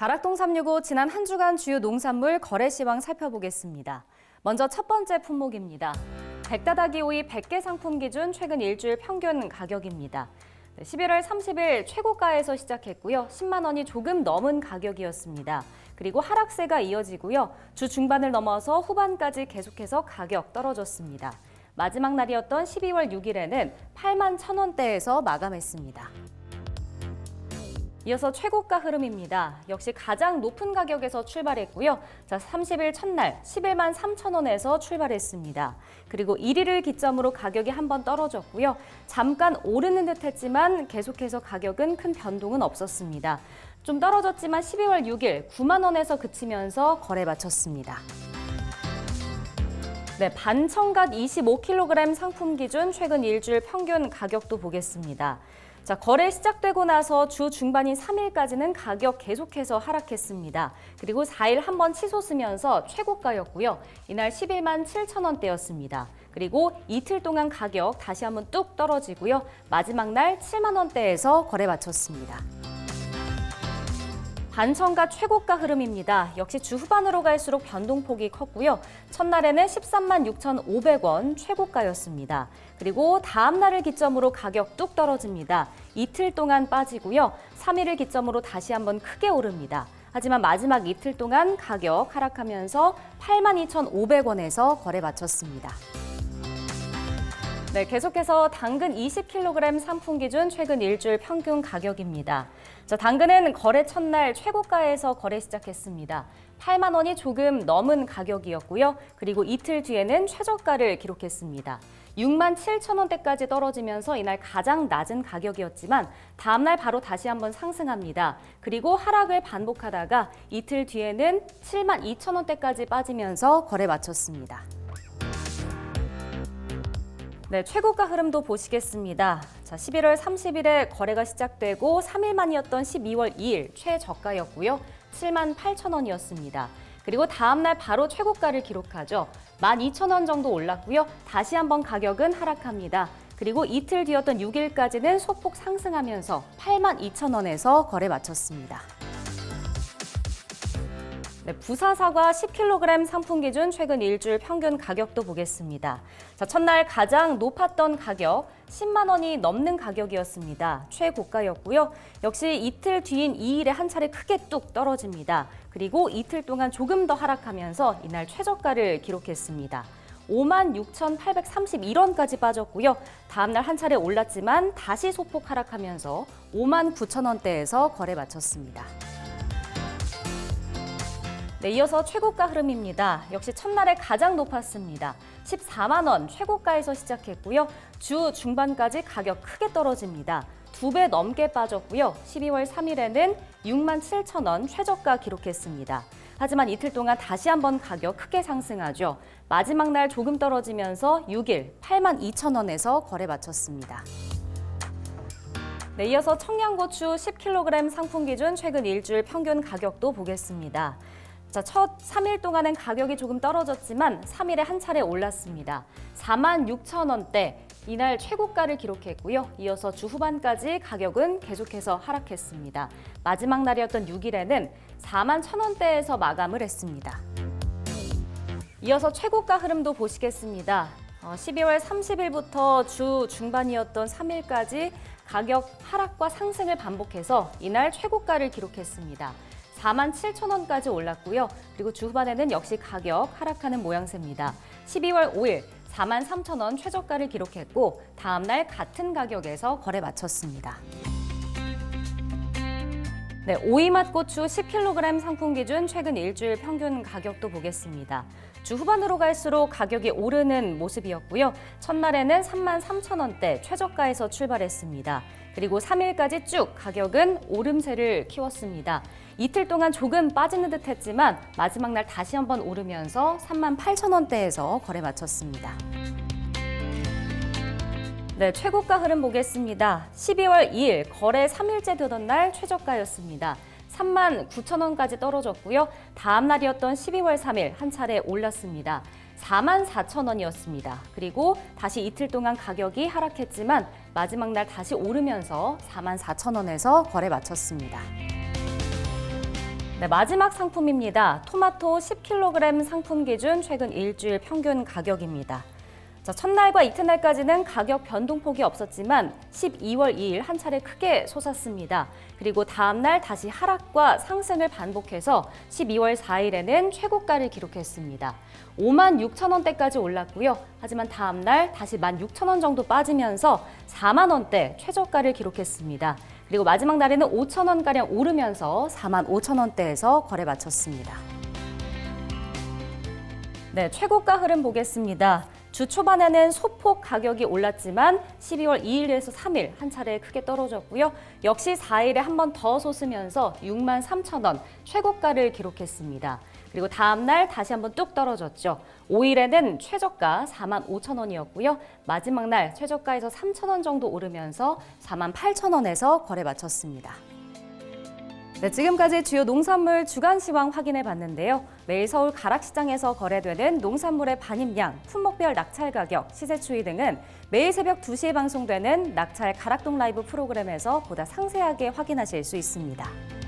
가락동 365 지난 한 주간 주요 농산물 거래 시황 살펴보겠습니다. 먼저 첫 번째 품목입니다. 백다다기 오이 100개 상품 기준 최근 일주일 평균 가격입니다. 11월 30일 최고가에서 시작했고요. 10만 원이 조금 넘은 가격이었습니다. 그리고 하락세가 이어지고요. 주 중반을 넘어서 후반까지 계속해서 가격 떨어졌습니다. 마지막 날이었던 12월 6일에는 8만 1,000원대에서 마감했습니다. 이어서 최고가 흐름입니다. 역시 가장 높은 가격에서 출발했고요. 30일 첫날 11만 3천 원에서 출발했습니다. 그리고 1일을 기점으로 가격이 한번 떨어졌고요. 잠깐 오르는 듯 했지만 계속해서 가격은 큰 변동은 없었습니다. 좀 떨어졌지만 12월 6일 9만 원에서 그치면서 거래 마쳤습니다. 반청갓 25kg 상품 기준 최근 일주일 평균 가격도 보겠습니다. 거래 시작되고 나서 주 중반인 3일까지는 가격 계속해서 하락했습니다. 그리고 4일 한번 치솟으면서 최고가였고요. 이날 11만 7천 원대였습니다. 그리고 이틀 동안 가격 다시 한번 뚝 떨어지고요. 마지막 날 7만 원대에서 거래 마쳤습니다. 반청갓 최고가 흐름입니다. 역시 주 후반으로 갈수록 변동폭이 컸고요. 첫날에는 13만 6,500원 최고가였습니다. 그리고 다음 날을 기점으로 가격 뚝 떨어집니다. 이틀 동안 빠지고요. 3일을 기점으로 다시 한번 크게 오릅니다. 하지만 마지막 이틀 동안 가격 하락하면서 8만 2,500원에서 거래 마쳤습니다. 계속해서 당근 20kg 상품 기준 최근 일주일 평균 가격입니다. 당근은 거래 첫날 최고가에서 거래 시작했습니다. 8만 원이 조금 넘은 가격이었고요. 그리고 이틀 뒤에는 최저가를 기록했습니다. 6만 7천 원대까지 떨어지면서 이날 가장 낮은 가격이었지만 다음 날 바로 다시 한번 상승합니다. 그리고 하락을 반복하다가 이틀 뒤에는 7만 2천 원대까지 빠지면서 거래 마쳤습니다. 최고가 흐름도 보시겠습니다. 11월 30일에 거래가 시작되고 3일 만이었던 12월 2일 최저가였고요. 7만 8천 원이었습니다. 그리고 다음 날 바로 최고가를 기록하죠. 12,000원 정도 올랐고요. 다시 한번 가격은 하락합니다. 그리고 이틀 뒤였던 6일까지는 소폭 상승하면서 8만 2천 원에서 거래 마쳤습니다. 부사 사과 10kg 상품 기준 최근 일주일 평균 가격도 보겠습니다. 첫날 가장 높았던 가격 10만 원이 넘는 가격이었습니다. 최고가였고요. 역시 이틀 뒤인 2일에 한 차례 크게 뚝 떨어집니다. 그리고 이틀 동안 조금 더 하락하면서 이날 최저가를 기록했습니다. 5만 6,831원까지 빠졌고요. 다음 날 한 차례 올랐지만 다시 소폭 하락하면서 5만 9천 원대에서 거래 마쳤습니다. 이어서 최고가 흐름입니다. 역시 첫날에 가장 높았습니다. 14만 원 최고가에서 시작했고요. 주 중반까지 가격 크게 떨어집니다. 2배 넘게 빠졌고요. 12월 3일에는 6만 7천 원 최저가 기록했습니다. 하지만 이틀 동안 다시 한번 가격 크게 상승하죠. 마지막 날 조금 떨어지면서 6일 8만 2천 원에서 거래 마쳤습니다. 이어서 청양고추 10kg 상품 기준 최근 일주일 평균 가격도 보겠습니다. 첫 3일 동안은 가격이 조금 떨어졌지만 3일에 한 차례 올랐습니다. 4만 6천 원대, 이날 최고가를 기록했고요. 이어서 주 후반까지 가격은 계속해서 하락했습니다. 마지막 날이었던 6일에는 4만 1천 원대에서 마감을 했습니다. 이어서 최고가 흐름도 보시겠습니다. 12월 30일부터 주 중반이었던 3일까지 가격 하락과 상승을 반복해서 이날 최고가를 기록했습니다. 4만 7천 원까지 올랐고요. 그리고 주 후반에는 역시 가격 하락하는 모양새입니다. 12월 5일 4만 3천 원 최저가를 기록했고 다음 날 같은 가격에서 거래 마쳤습니다. 오이맛고추 10kg 상품 기준 최근 일주일 평균 가격도 보겠습니다. 주 후반으로 갈수록 가격이 오르는 모습이었고요. 첫날에는 3만 3천 원대 최저가에서 출발했습니다. 그리고 3일까지 쭉 가격은 오름세를 키웠습니다. 이틀 동안 조금 빠지는 듯 했지만 마지막 날 다시 한번 오르면서 3만 8천 원대에서 거래 마쳤습니다. 최고가 흐름 보겠습니다. 12월 2일 거래 3일째 되던 날 최저가였습니다. 3만 9천 원까지 떨어졌고요. 다음 날이었던 12월 3일 한 차례 올랐습니다. 4만 4천 원이었습니다. 그리고 다시 이틀 동안 가격이 하락했지만 마지막 날 다시 오르면서 4만 4천 원에서 거래 마쳤습니다. 네, 마지막 상품입니다. 토마토 10kg 상품 기준 최근 일주일 평균 가격입니다. 자, 첫날과 이튿날까지는 가격 변동폭이 없었지만 12월 2일 한 차례 크게 솟았습니다. 그리고 다음 날 다시 하락과 상승을 반복해서 12월 4일에는 최고가를 기록했습니다. 56,000원대까지 올랐고요. 하지만 다음 날 다시 16,000원 정도 빠지면서 4만 원대 최저가를 기록했습니다. 그리고 마지막 날에는 5,000원가량 오르면서 45,000원대에서 거래 마쳤습니다. 네, 최고가 흐름 보겠습니다. 주 초반에는 소폭 가격이 올랐지만 12월 2일에서 3일 한 차례 크게 떨어졌고요. 역시 4일에 한 번 더 솟으면서 63,000원 최고가를 기록했습니다. 그리고 다음 날 다시 한번 뚝 떨어졌죠. 5일에는 최저가 45,000원이었고요. 마지막 날 최저가에서 3,000원 정도 오르면서 48,000원에서 거래 마쳤습니다. 네, 지금까지 주요 농산물 주간 시황 확인해 봤는데요. 매일 서울 가락시장에서 거래되는 농산물의 반입량, 품목별 낙찰 가격, 시세 추이 등은 매일 새벽 2시에 방송되는 낙찰 가락동 라이브 프로그램에서 보다 상세하게 확인하실 수 있습니다.